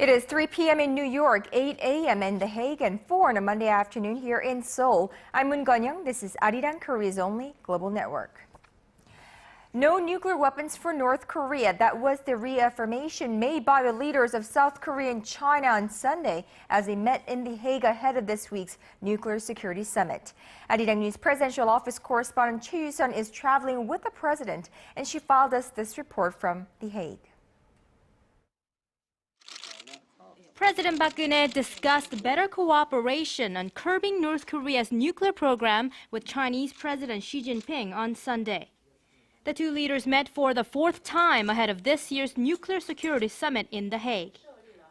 It is 3 p.m. in New York, 8 a.m. in The Hague, and 4 on a Monday afternoon here in Seoul. I'm Moon Gun-young. This is Arirang, Korea's only global network. No nuclear weapons for North Korea. That was the reaffirmation made by the leaders of South Korea and China on Sunday as they met in The Hague ahead of this week's Nuclear Security Summit. Arirang News Presidential Office correspondent Choi Yoo-sun is traveling with the president, and she filed us this report from The Hague. President Park Geun-hye discussed better cooperation on curbing North Korea's nuclear program with Chinese President Xi Jinping on Sunday. The two leaders met for the fourth time ahead of this year's Nuclear Security Summit in The Hague.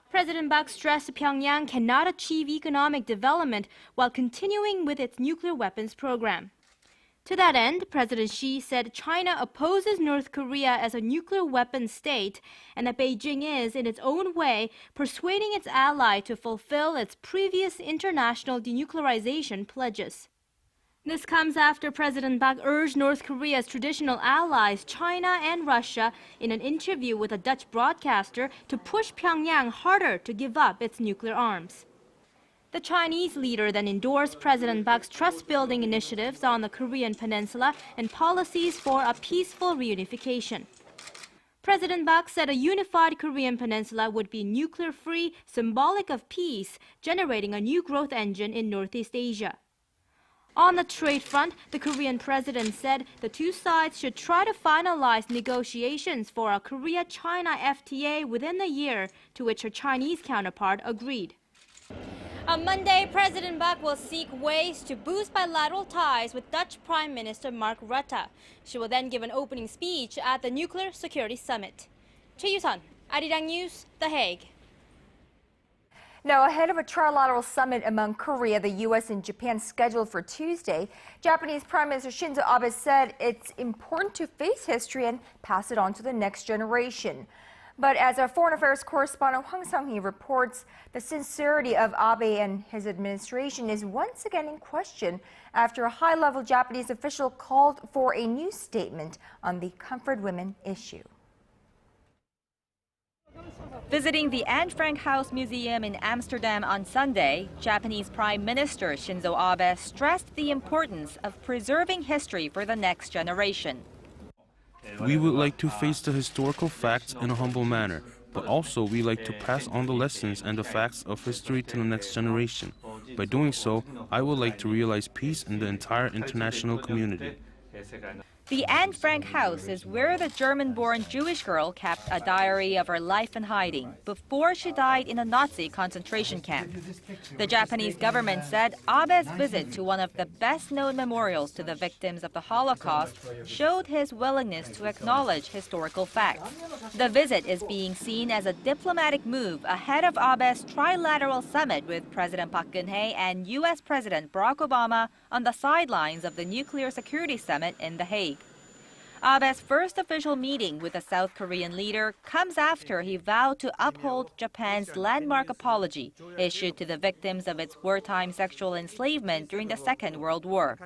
President Park stressed Pyongyang cannot achieve economic development while continuing with its nuclear weapons program. To that end, President Xi said China opposes North Korea as a nuclear weapons state and that Beijing is, in its own way, persuading its ally to fulfill its previous international denuclearization pledges. This comes after President Park urged North Korea's traditional allies, China and Russia, in an interview with a Dutch broadcaster to push Pyongyang harder to give up its nuclear arms. The Chinese leader then endorsed President Park's trust-building initiatives on the Korean peninsula and policies for a peaceful reunification. President Park said a unified Korean peninsula would be nuclear-free, symbolic of peace, generating a new growth engine in Northeast Asia. On the trade front, the Korean president said the two sides should try to finalize negotiations for a Korea-China FTA within a year, to which her Chinese counterpart agreed. On Monday, President Park will seek ways to boost bilateral ties with Dutch Prime Minister Mark Rutte. She will then give an opening speech at the Nuclear Security Summit. Choi Yoo-sun, Arirang News, The Hague. Now, ahead of a trilateral summit among Korea, the U.S. and Japan scheduled for Tuesday, Japanese Prime Minister Shinzo Abe said it's important to face history and pass it on to the next generation. But as our foreign affairs correspondent Hwang Sung-hee reports, the sincerity of Abe and his administration is once again in question after a high-level Japanese official called for a new statement on the comfort women issue. Visiting the Anne Frank House Museum in Amsterdam on Sunday, Japanese Prime Minister Shinzo Abe stressed the importance of preserving history for the next generation. We would like to face the historical facts in a humble manner, but also we like to pass on the lessons and the facts of history to the next generation. By doing so, I would like to realize peace in the entire international community. The Anne Frank House is where the German-born Jewish girl kept a diary of her life in hiding before she died in a Nazi concentration camp. The Japanese government said Abe's visit to one of the best-known memorials to the victims of the Holocaust showed his willingness to acknowledge historical facts. The visit is being seen as a diplomatic move ahead of Abe's trilateral summit with President Park Geun-hye and U.S. President Barack Obama on the sidelines of the Nuclear Security Summit in The Hague. Abe's first official meeting with the South Korean leader comes after he vowed to uphold Japan's landmark apology issued to the victims of its wartime sexual enslavement during the Second World War.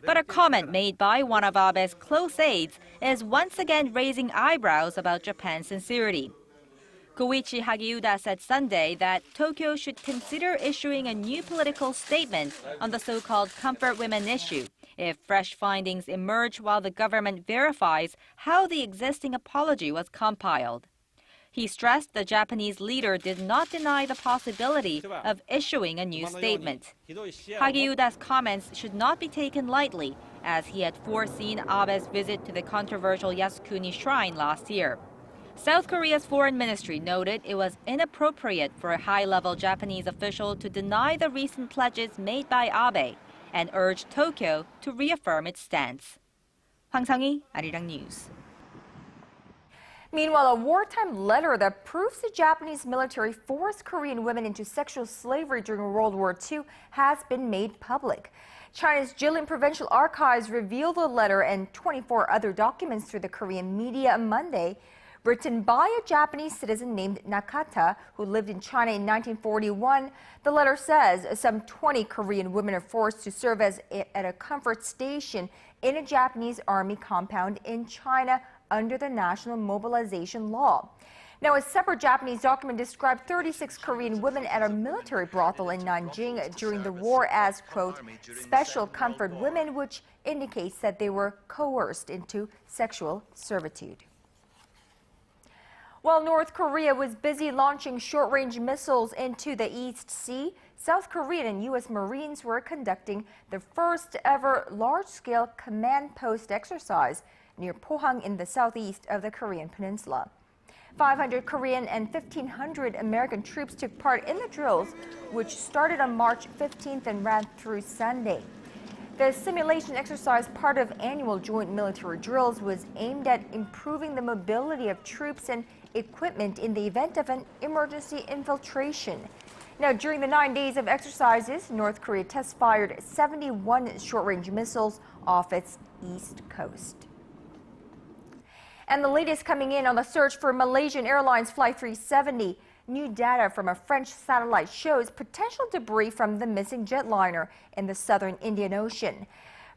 But a comment made by one of Abe's close aides is once again raising eyebrows about Japan's sincerity. Koichi Hagiuda said Sunday that Tokyo should consider issuing a new political statement on the so-called comfort women issue if fresh findings emerge while the government verifies how the existing apology was compiled. He stressed the Japanese leader did not deny the possibility of issuing a new statement. Hagiuda's comments should not be taken lightly, as he had foreseen Abe's visit to the controversial Yasukuni Shrine last year. South Korea's foreign ministry noted it was inappropriate for a high-level Japanese official to deny the recent pledges made by Abe and urged Tokyo to reaffirm its stance. Hwang Sung-hee, Arirang News. Meanwhile, a wartime letter that proves the Japanese military forced Korean women into sexual slavery during World War II has been made public. China's Jilin Provincial Archives revealed the letter and 24 other documents through the Korean media on Monday. Written by a Japanese citizen named Nakata, who lived in China in 1941, the letter says some 20 Korean women are forced to serve at a comfort station in a Japanese army compound in China under the national mobilization law. Now, a separate Japanese document described 36 Korean women at a military brothel in Nanjing during the war as, quote, special comfort women, which indicates that they were coerced into sexual servitude. While North Korea was busy launching short-range missiles into the East Sea, South Korean and U.S. Marines were conducting the first ever large-scale command post exercise near Pohang in the southeast of the Korean peninsula. 500 Korean and 1,500 American troops took part in the drills, which started on March 15th and ran through Sunday. The simulation exercise, part of annual joint military drills, was aimed at improving the mobility of troops and equipment in the event of an emergency infiltration. Now, during the 9 days of exercises, North Korea test-fired 71 short-range missiles off its east coast. And the latest coming in on the search for Malaysian Airlines Flight 370. New data from a French satellite shows potential debris from the missing jetliner in the southern Indian Ocean.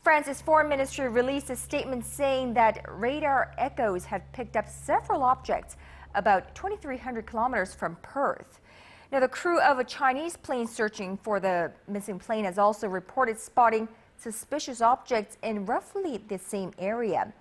France's foreign ministry released a statement saying that radar echoes had picked up several objects about 2,300 kilometers from Perth. Now, the crew of a Chinese plane searching for the missing plane has also reported spotting suspicious objects in roughly the same area.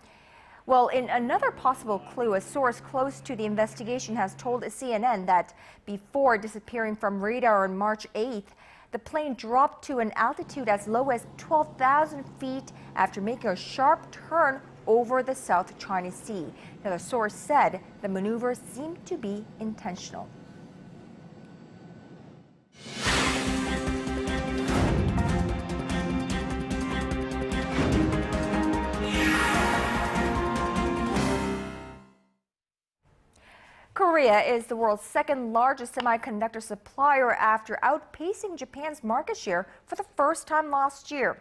Well, in another possible clue, a source close to the investigation has told CNN that before disappearing from radar on March 8th, the plane dropped to an altitude as low as 12,000 feet after making a sharp turn over the South China Sea. Now, the source said the maneuver seemed to be intentional. Korea is the world's second largest semiconductor supplier after outpacing Japan's market share for the first time last year.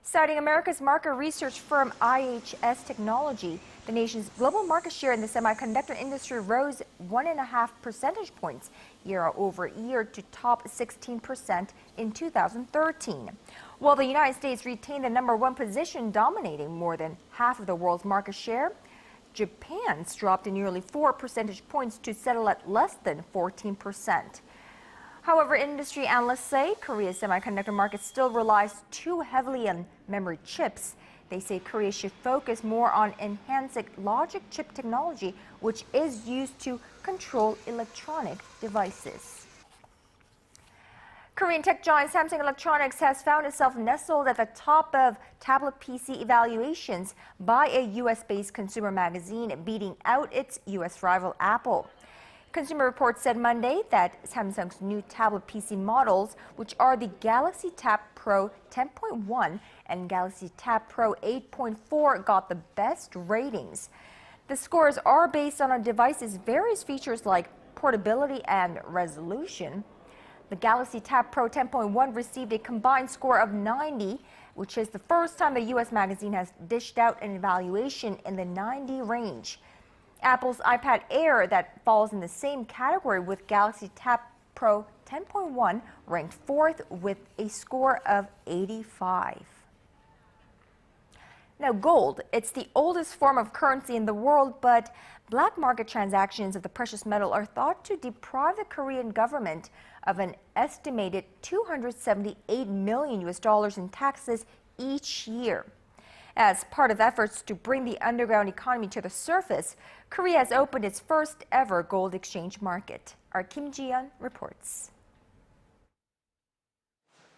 Citing America's market research firm IHS Technology, the nation's global market share in the semiconductor industry rose 1.5 percentage points year over year to top 16% in 2013. While the United States retained the #1 position, dominating more than half of the world's market share, Japan's dropped nearly 4 percentage points to settle at less than 14%. However, industry analysts say Korea's semiconductor market still relies too heavily on memory chips. They say Korea should focus more on enhancing logic chip technology, which is used to control electronic devices. Korean tech giant Samsung Electronics has found itself nestled at the top of tablet PC evaluations by a U.S.-based consumer magazine, beating out its U.S. rival Apple. Consumer Reports said Monday that Samsung's new tablet PC models, which are the Galaxy Tab Pro 10.1 and Galaxy Tab Pro 8.4, got the best ratings. The scores are based on a device's various features like portability and resolution. The Galaxy Tab Pro 10.1 received a combined score of 90, which is the first time the U.S. magazine has dished out an evaluation in the 90 range. Apple's iPad Air, that falls in the same category with Galaxy Tab Pro 10.1, ranked 4th with a score of 85. Now, gold, it's the oldest form of currency in the world, but black market transactions of the precious metal are thought to deprive the Korean government of an estimated $278 million in taxes each year. As part of efforts to bring the underground economy to the surface, Korea has opened its first ever gold exchange market. Our Kim Ji-yeon reports.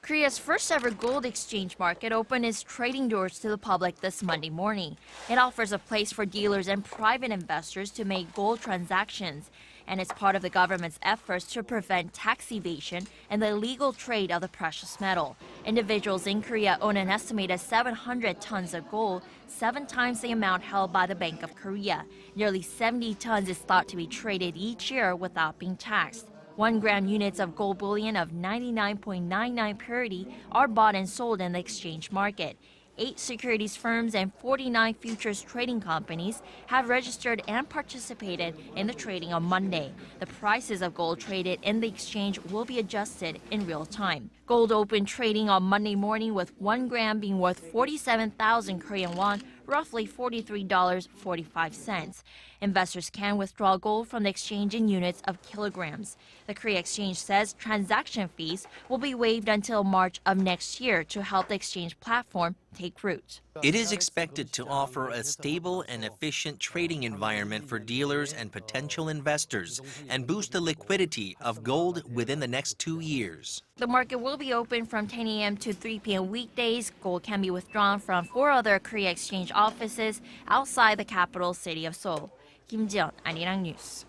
Korea's first ever gold exchange market opened its trading doors to the public this Monday morning. It offers a place for dealers and private investors to make gold transactions, and it's part of the government's efforts to prevent tax evasion and the illegal trade of the precious metal. Individuals in Korea own an estimated 700 tons of gold, 7 times the amount held by the Bank of Korea. Nearly 70 tons is thought to be traded each year without being taxed. 1 gram units of gold bullion of 99.99 purity are bought and sold in the exchange market. 8 securities firms and 49 futures trading companies have registered and participated in the trading on Monday. The prices of gold traded in the exchange will be adjusted in real time. Gold opened trading on Monday morning with 1 gram being worth 47,000 Korean won, roughly $43.45. Investors can withdraw gold from the exchange in units of kilograms. The Korea Exchange says transaction fees will be waived until March of next year to help the exchange platform take root. It is expected to offer a stable and efficient trading environment for dealers and potential investors and boost the liquidity of gold within the next 2 years. The market will be open from 10 a.m. to 3 p.m. weekdays. Gold can be withdrawn from 4 other Korea Exchange offices outside the capital city of Seoul. Kim Ji-yeon, Arirang News.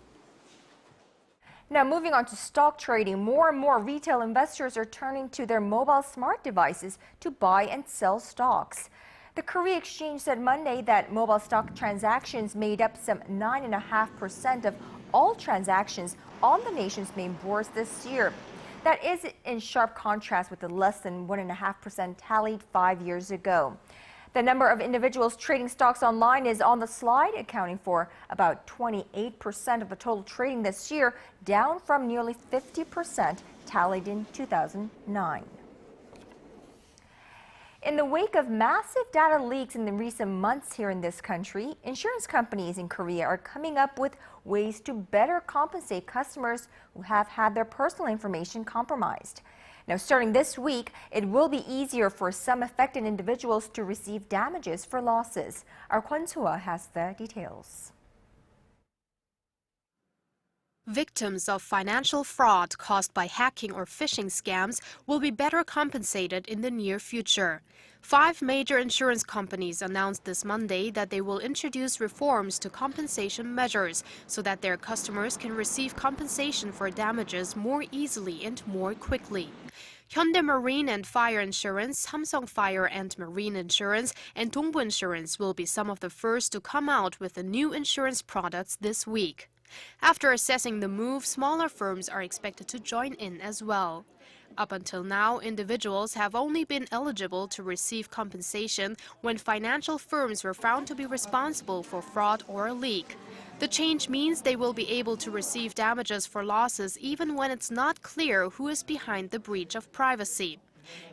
Now moving on to stock trading, more and more retail investors are turning to their mobile smart devices to buy and sell stocks. The Korea Exchange said Monday that mobile stock transactions made up some 9.5% of all transactions on the nation's main bourse this year. That is in sharp contrast with the less than 1.5% tallied 5 years ago. The number of individuals trading stocks online is on the slide, accounting for about 28% of the total trading this year, down from nearly 50% tallied in 2009. In the wake of massive data leaks in the recent months here in this country, insurance companies in Korea are coming up with ways to better compensate customers who have had their personal information compromised. Now, starting this week, it will be easier for some affected individuals to receive damages for losses. Our Kwon So-ah has the details. Victims of financial fraud caused by hacking or phishing scams will be better compensated in the near future. 5 major insurance companies announced this Monday that they will introduce reforms to compensation measures so that their customers can receive compensation for damages more easily and more quickly. Hyundai Marine and Fire Insurance, Samsung Fire and Marine Insurance, and Dongbu Insurance will be some of the first to come out with the new insurance products this week. After assessing the move, smaller firms are expected to join in as well. Up until now, individuals have only been eligible to receive compensation when financial firms were found to be responsible for fraud or a leak. The change means they will be able to receive damages for losses even when it's not clear who is behind the breach of privacy.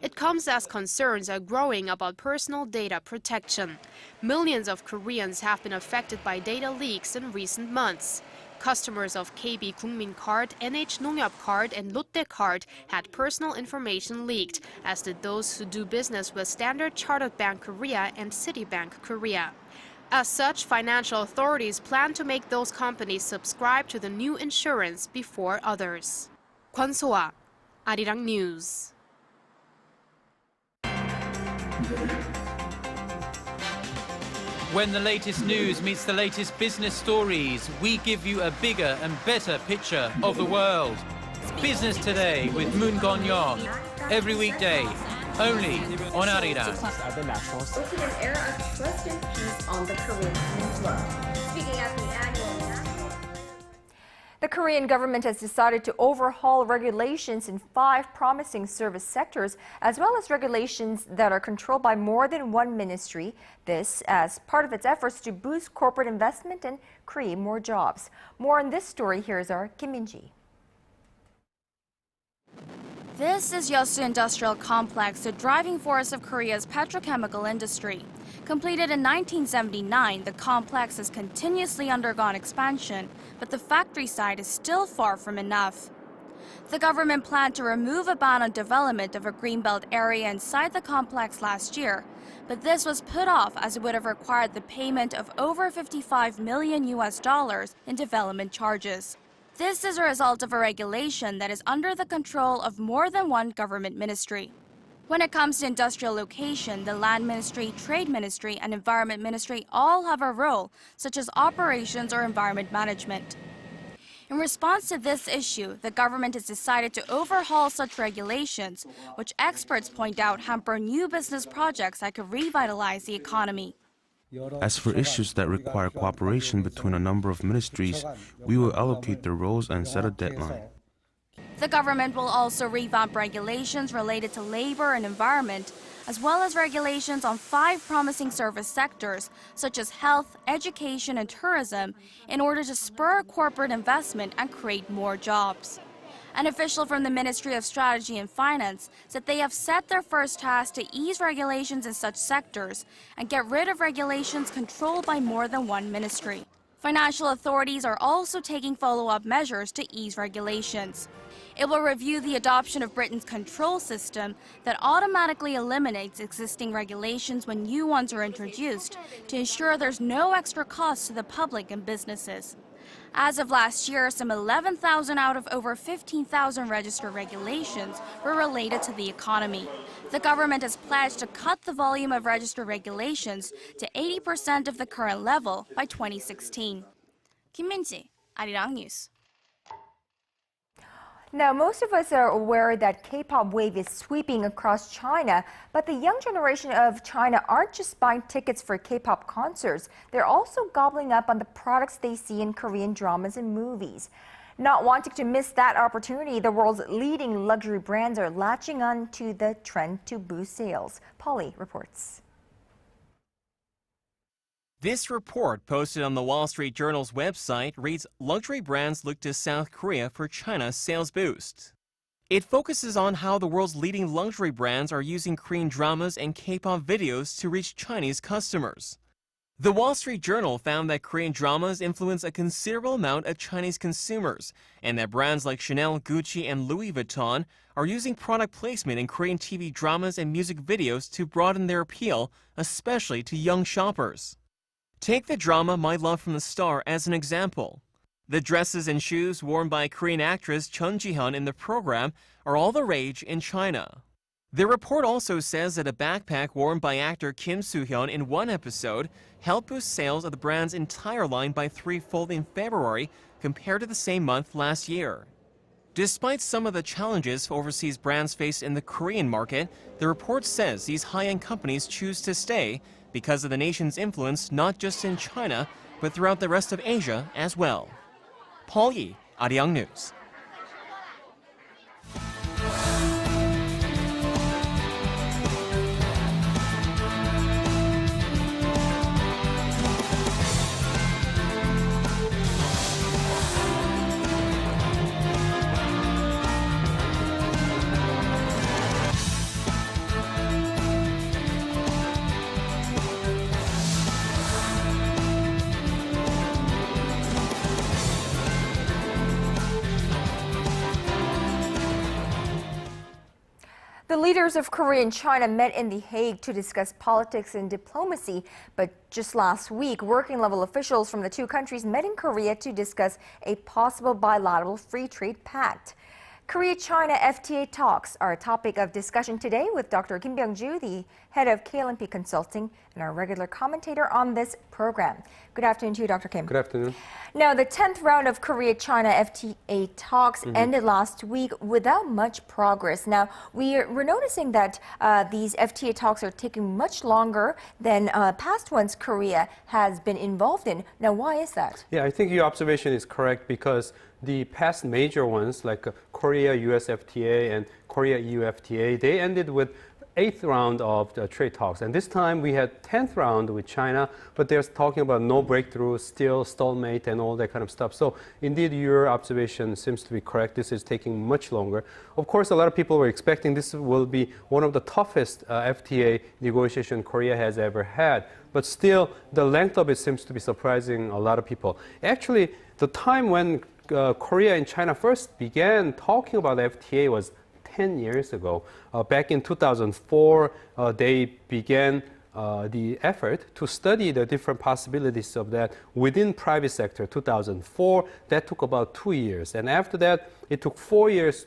It comes as concerns are growing about personal data protection. Millions of Koreans have been affected by data leaks in recent months. Customers of KB Kookmin Card, NH Nongyup Card, and Lotte Card had personal information leaked, as did those who do business with Standard Chartered Bank Korea and Citibank Korea. As such, financial authorities plan to make those companies subscribe to the new insurance before others. Kwon So-ah, Arirang News. When the latest news meets the latest business stories, we give you a bigger and better picture of the world. Business Today with Moon Gon-young. Every weekday, only on Arirang. Open an era of trust and peace on the Korean Peninsula. Speaking at the annual The Korean government has decided to overhaul regulations in 5 promising service sectors, as well as regulations that are controlled by more than one ministry. This as part of its efforts to boost corporate investment and create more jobs. More on this story, here's our Kim Min-ji. This is Yeosu Industrial Complex, the driving force of Korea's petrochemical industry. Completed in 1979, the complex has continuously undergone expansion, but the factory side is still far from enough. The government planned to remove a ban on development of a greenbelt area inside the complex last year, but this was put off as it would have required the payment of over $55 million in development charges. This is a result of a regulation that is under the control of more than one government ministry. When it comes to industrial location, the Land Ministry, Trade Ministry, and Environment Ministry all have a role, such as operations or environment management. In response to this issue, the government has decided to overhaul such regulations, which experts point out hamper new business projects that could revitalize the economy. As for issues that require cooperation between a number of ministries, we will allocate their roles and set a deadline. The government will also revamp regulations related to labor and environment, as well as regulations on 5 promising service sectors, such as health, education, and tourism, in order to spur corporate investment and create more jobs. An official from the Ministry of Strategy and Finance said they have set their first task to ease regulations in such sectors and get rid of regulations controlled by more than one ministry. Financial authorities are also taking follow-up measures to ease regulations. It will review the adoption of Britain's control system that automatically eliminates existing regulations when new ones are introduced to ensure there's no extra cost to the public and businesses. As of last year, some 11,000 out of over 15,000 registered regulations were related to the economy. The government has pledged to cut the volume of registered regulations to 80% of the current level by 2016. Kim Min-ji, Arirang News. Now, most of us are aware that K-pop wave is sweeping across China, but the young generation of China aren't just buying tickets for K-pop concerts. They're also gobbling up on the products they see in Korean dramas and movies. Not wanting to miss that opportunity, the world's leading luxury brands are latching on to the trend to boost sales. Polly reports. This report, posted on the Wall Street Journal's website, reads, "Luxury brands look to South Korea for China's sales boost." It focuses on how the world's leading luxury brands are using Korean dramas and K-pop videos to reach Chinese customers. The Wall Street Journal found that Korean dramas influence a considerable amount of Chinese consumers, and that brands like Chanel, Gucci, and Louis Vuitton are using product placement in Korean TV dramas and music videos to broaden their appeal, especially to young shoppers. Take the drama My Love from the Star as an example. The dresses and shoes worn by Korean actress Chun Ji-hyun in the program are all the rage in China. The report also says that a backpack worn by actor Kim Soo-hyun in one episode helped boost sales of the brand's entire line by threefold in February compared to the same month last year. Despite some of the challenges overseas brands face in the Korean market, the report says these high-end companies choose to stay because of the nation's influence not just in China, but throughout the rest of Asia as well. Paul Yi, Arirang News. The leaders of Korea and China met in The Hague to discuss politics and diplomacy, but just last week, working-level officials from the two countries met in Korea to discuss a possible bilateral free trade pact. Korea-China FTA talks are a topic of discussion today with Dr. Kim Byung-ju, the head of KLMP Consulting, and our regular commentator on this program. Good afternoon to you, Dr. Kim. Good afternoon. Now, the 10th round of Korea-China FTA talks ended last week without much progress. Now, we're noticing that these FTA talks are taking much longer than past ones Korea has been involved in. Now, why is that? Yeah, I think your observation is correct because the past major ones like Korea-US FTA and Korea-EU FTA, they ended with 8th round of the trade talks. And this time we had 10th round with China, but they're talking about no breakthrough, still stalemate and all that kind of stuff. So indeed, your observation seems to be correct. This is taking much longer. Of course, a lot of people were expecting this will be one of the toughest FTA negotiation Korea has ever had. But still, the length of it seems to be surprising a lot of people. Actually, the time when Korea and China first began talking about FTA was 10 years ago. Back in 2004, they began the effort to study the different possibilities of that within private sector. 2004, that took about 2 years. And after that, it took 4 years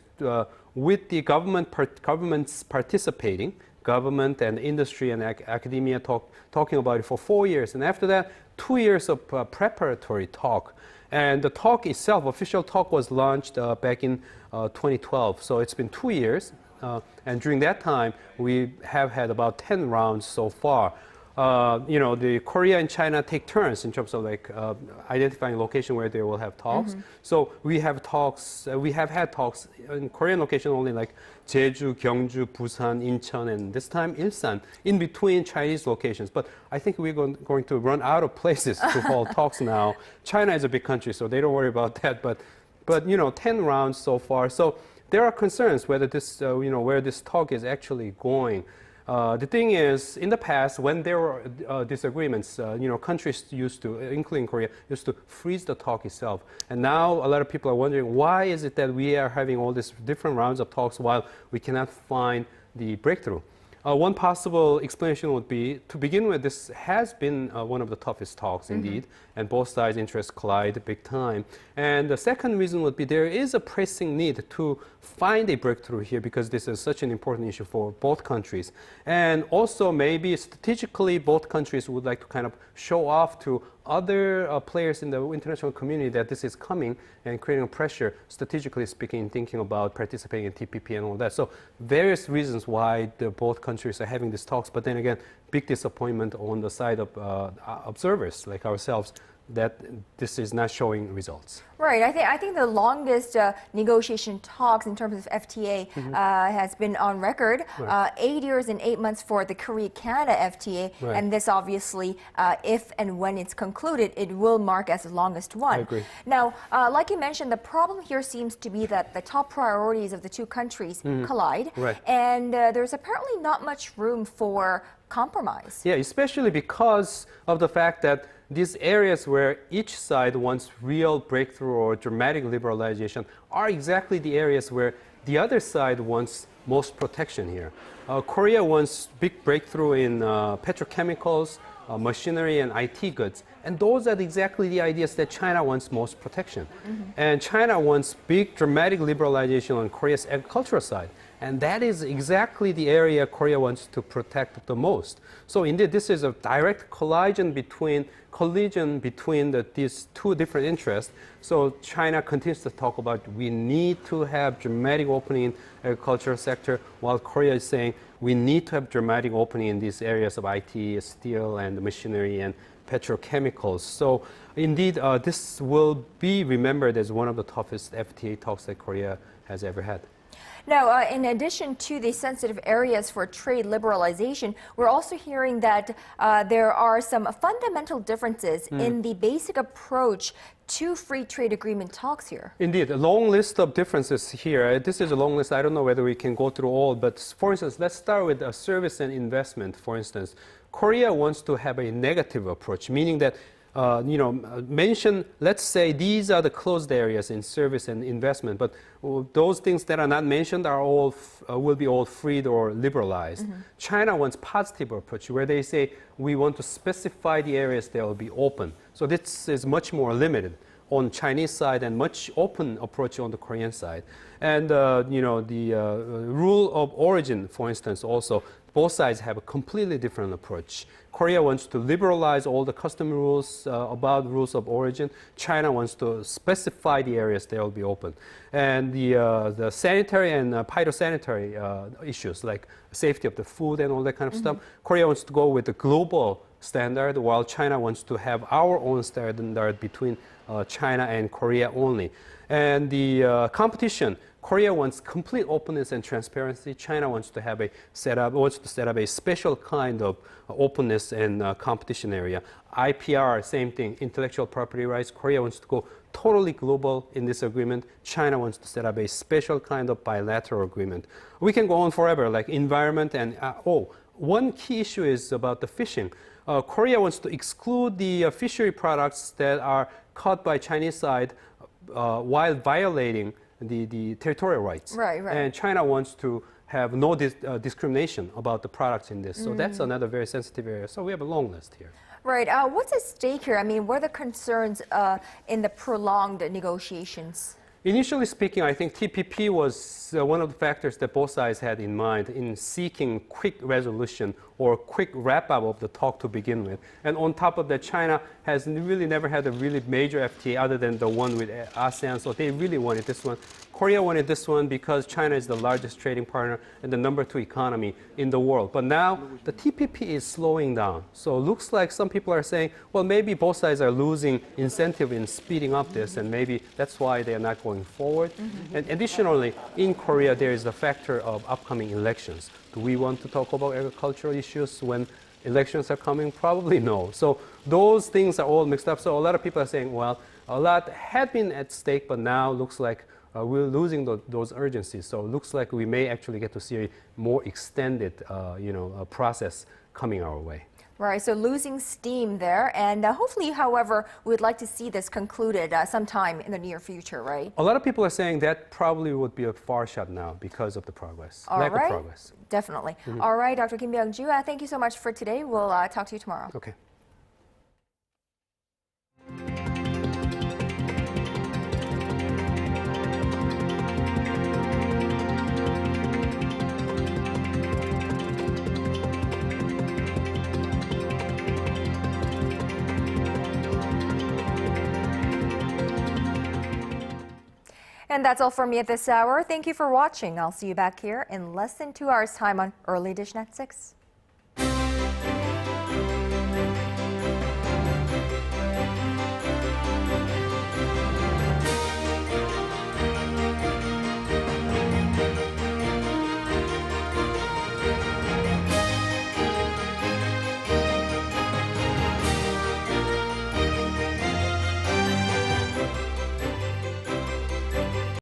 with the governments participating, government and industry and academia talking about it for 4 years. And after that, 2 years of preparatory talk. And the talk itself, official talk, was launched back in 2012. So it's been 2 years. And during that time, we have had about 10 rounds so far. The Korea and China take turns in terms of identifying location where they will have talks. So we have talks. We have had talks in Korean location only, like Jeju, Gyeongju, Busan, Incheon, and this time Ilsan, in between Chinese locations. But I think we're going to run out of places to hold talks now. China is a big country, so they don't worry about that. But but 10 rounds so far. So there are concerns whether this, where this talk is actually going. The thing is, in the past, when there were disagreements, countries used to, including Korea, used to freeze the talk itself. And now a lot of people are wondering, why is it that we are having all these different rounds of talks while we cannot find the breakthrough? One possible explanation would be, to begin with, this has been one of the toughest talks indeed, and both sides' interests collide big time. And the second reason would be there is a pressing need to find a breakthrough here because this is such an important issue for both countries. And also maybe strategically both countries would like to kind of show off to other players in the international community that this is coming and creating a pressure, strategically speaking, thinking about participating in TPP and all that. So various reasons why both countries are having these talks, but then again, big disappointment on the side of observers like ourselves that this is not showing results. Right. I think the longest negotiation talks in terms of FTA has been on record. Right. 8 years and 8 months for the Korea-Canada FTA. Right. And this obviously, if and when it's concluded, it will mark as the longest one. I agree. Now, like you mentioned, the problem here seems to be that the top priorities of the two countries collide. Right. And there's apparently not much room for compromise. Yeah, especially because of the fact that these areas where each side wants real breakthrough or dramatic liberalization are exactly the areas where the other side wants most protection here. Korea wants big breakthrough in petrochemicals, machinery, and IT goods. And those are exactly the ideas that China wants most protection. And China wants big dramatic liberalization on Korea's agricultural side. And that is exactly the area Korea wants to protect the most. So indeed, this is a direct collision between these two different interests. So China continues to talk about we need to have dramatic opening in agricultural sector, while Korea is saying we need to have dramatic opening in these areas of IT, steel, and machinery, and petrochemicals. So indeed, this will be remembered as one of the toughest FTA talks that Korea has ever had. Now, in addition to the sensitive areas for trade liberalization, we're also hearing that there are some fundamental differences in the basic approach to free trade agreement talks here. Indeed, a long list of differences here. This is a long list. I don't know whether we can go through all, but for instance, let's start with service and investment. For instance, Korea wants to have a negative approach, meaning that let's say these are the closed areas in service and investment, but those things that are not mentioned are all will be all freed or liberalized. China wants positive approach where they say we want to specify the areas that will be open. So this is much more limited on Chinese side and much open approach on the Korean side. And the rule of origin, for instance, also both sides have a completely different approach. Korea wants to liberalize all the custom rules about rules of origin. China wants to specify the areas that will be open. And the sanitary and phytosanitary issues like safety of the food and all that kind of stuff, Korea wants to go with the global standard, while China wants to have our own standard between China and Korea only. And the competition, Korea wants complete openness and transparency. China wants to set up a special kind of openness and competition area. IPR, same thing, intellectual property rights. Korea wants to go totally global in this agreement. China wants to set up a special kind of bilateral agreement. We can go on forever, like environment and one key issue is about the fishing. Korea wants to exclude the fishery products that are caught by Chinese side while violating the territorial rights. Right. And China wants to have no discrimination about the products in this. So that's another very sensitive area. So we have a long list here. Right. What's at stake here? I mean, what are the concerns in the prolonged negotiations? Initially speaking, I think TPP was one of the factors that both sides had in mind in seeking quick resolution or quick wrap-up of the talk to begin with. And on top of that, China has really never had a really major FTA other than the one with ASEAN, so they really wanted this one. Korea wanted this one because China is the largest trading partner and the #2 economy in the world. But now the TPP is slowing down. So it looks like some people are saying, well, maybe both sides are losing incentive in speeding up this, and maybe that's why they are not going forward. And additionally, in Korea, there is the factor of upcoming elections. Do we want to talk about agricultural issues when elections are coming? Probably no. So those things are all mixed up. So a lot of people are saying, well, a lot had been at stake, but now looks like we're losing those urgencies. So it looks like we may actually get to see a more extended process coming our way. Right, so losing steam there, and hopefully, however, we'd like to see this concluded sometime in the near future, right? A lot of people are saying that probably would be a far shot now because of the progress, lack of progress. Definitely. All right, Dr. Kim Byung-ju, thank you so much for today. We'll talk to you tomorrow. Okay. And that's all from me at this hour. Thank you for watching. I'll see you back here in less than 2 hours' time on Early Edition at 6.